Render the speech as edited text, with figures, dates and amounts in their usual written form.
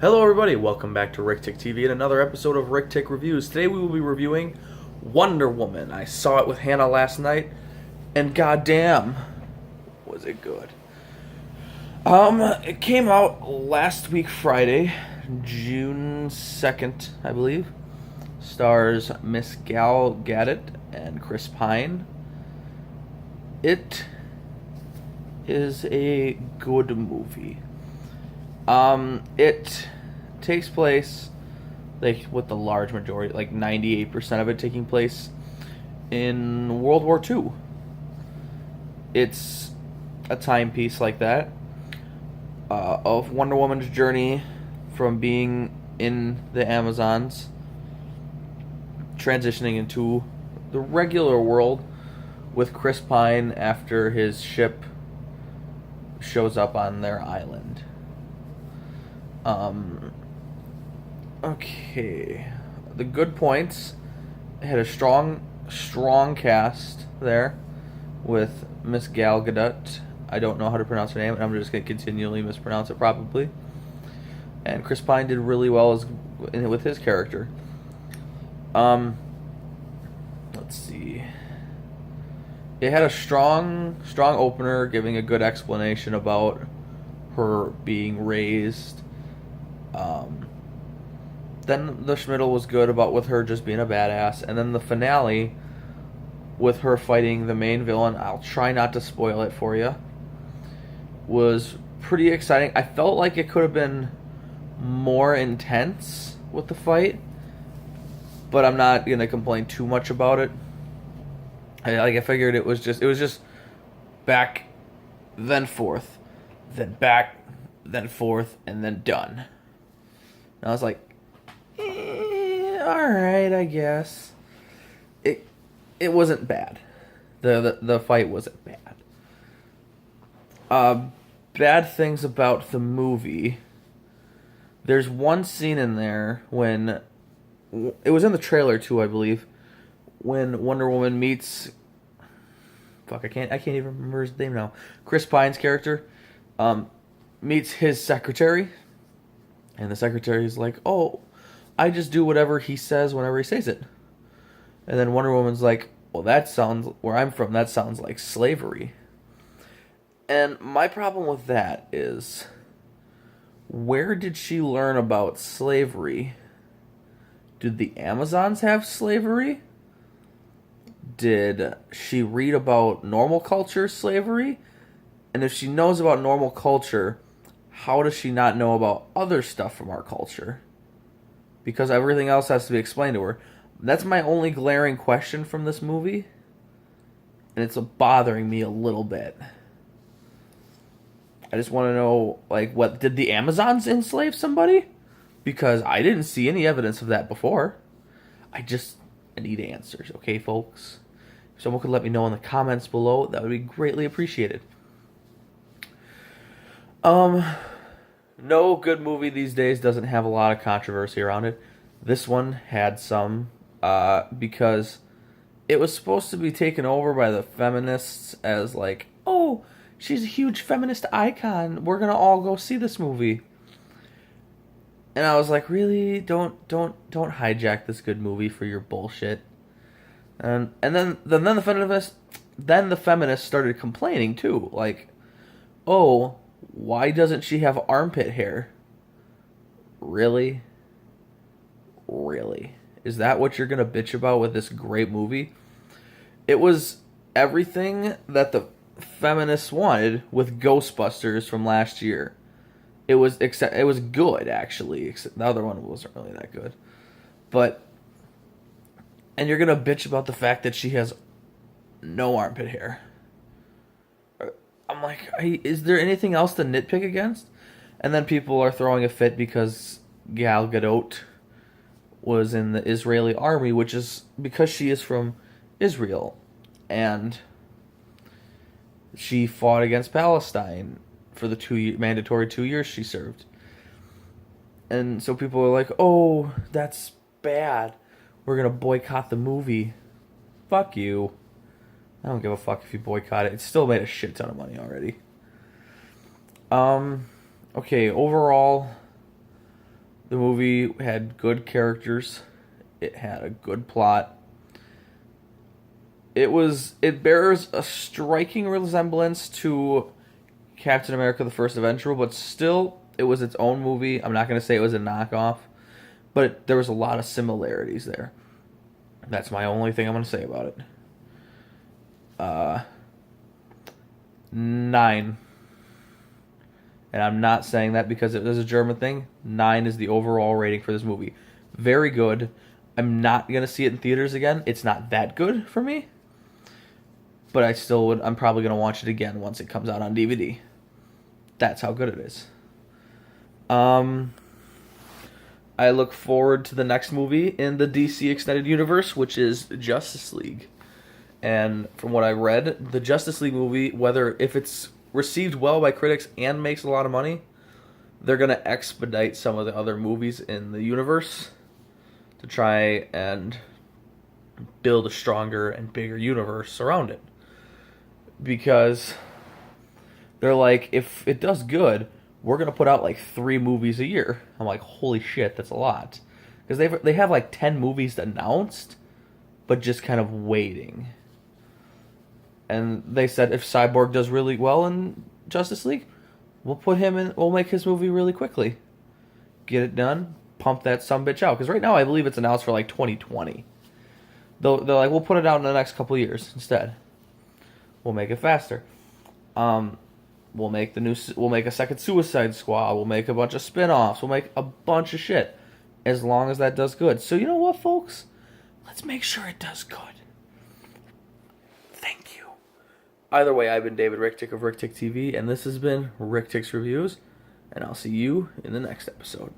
Hello everybody, welcome back to Rychtik TV and another episode of Rychtik Reviews. Today we will be reviewing Wonder Woman. I saw it with Hannah last night, and goddamn, was it good. It came out last week Friday, June 2nd, I believe. Stars Miss Gal Gadot and Chris Pine. It is a good movie. It takes place, like, with the large majority, like 98% of it taking place in World War II. It's a timepiece like that, of Wonder Woman's journey from being in the Amazons, transitioning into the regular world with Chris Pine after his ship shows up on their island. Okay. The good points. It had a strong cast there with Miss Gal Gadot. I don't know how to pronounce her name, and I'm just going to continually mispronounce it probably. And Chris Pine did really well with his character. Let's see. It had a strong opener, giving a good explanation about her being raised. Then the Schmiddle was good about with her just being a badass, and then the finale with her fighting the main villain, I'll try not to spoil it for you, was pretty exciting. I felt like it could have been more intense with the fight, but I'm not gonna complain too much about it. I figured it was just back, then forth, then back, then forth, and then done. And I was like, alright, I guess. It wasn't bad. The fight wasn't bad. Bad things about the movie. There's one scene in there when, it was in the trailer too, I believe, when Wonder Woman meets, I can't even remember his name now. Chris Pine's character meets his secretary, and the secretary's like, "Oh, I just do whatever he says whenever he says it." And then Wonder Woman's like, "Well, that sounds, where I'm from, that sounds like slavery." And my problem with that is, where did she learn about slavery? Did the Amazons have slavery? Did she read about normal culture slavery? And if she knows about normal culture, how does she not know about other stuff from our culture? Because everything else has to be explained to her. That's my only glaring question from this movie, and it's bothering me a little bit. I just want to know, like, what did the Amazons enslave somebody? Because I didn't see any evidence of that before. I need answers, okay, folks? If someone could let me know in the comments below, that would be greatly appreciated. No good movie these days doesn't have a lot of controversy around it. This one had some, because it was supposed to be taken over by the feminists as like, "Oh, she's a huge feminist icon. We're gonna all go see this movie." And I was like, really? Don't hijack this good movie for your bullshit. And then the feminists started complaining too, like, "Oh, why doesn't she have armpit hair?" Really? Really? Is that what you're gonna bitch about with this great movie? It was everything that the feminists wanted with Ghostbusters from last year. It was good, actually. Except the other one wasn't really that good. And you're gonna bitch about the fact that she has no armpit hair. I'm like, is there anything else to nitpick against? And then people are throwing a fit because Gal Gadot was in the Israeli army, which is because she is from Israel, and she fought against Palestine for the mandatory 2 years she served. And so people are like, "Oh, that's bad. We're gonna boycott the movie." Fuck you. I don't give a fuck if you boycott it. It's still made a shit ton of money already. Okay, overall, The movie had good characters. It had a good plot. It bears a striking resemblance to Captain America: The First Avenger, but still it was its own movie. I'm not going to say it was a knockoff, but there was a lot of similarities there. That's my only thing I'm going to say about it. 9. And I'm not saying that because it was a German thing. 9 is the overall rating for this movie. Very good. I'm not going to see it in theaters again. It's not that good for me. But I still would. I'm probably going to watch it again once it comes out on DVD. That's how good it is. I look forward to the next movie in the DC Extended Universe, which is Justice League. And from what I read, the Justice League movie, if it's received well by critics and makes a lot of money, they're going to expedite some of the other movies in the universe to try and build a stronger and bigger universe around it. Because they're like, if it does good, we're going to put out like 3 movies a year. I'm like, holy shit, that's a lot. Because they have like 10 movies announced, but just kind of waiting. And they said if Cyborg does really well in Justice League, we'll make his movie really quickly. Get it done, pump that sumbitch out. Because right now I believe it's announced for like 2020. They're like, we'll put it out in the next couple of years instead. We'll make it faster. We'll make a second Suicide Squad. We'll make a bunch of spin-offs. We'll make a bunch of shit. As long as that does good. So you know what, folks? Let's make sure it does good. Thank you. Either way, I've been David Rychtik of Rychtik TV, and this has been Rychtik's Reviews, and I'll see you in the next episode.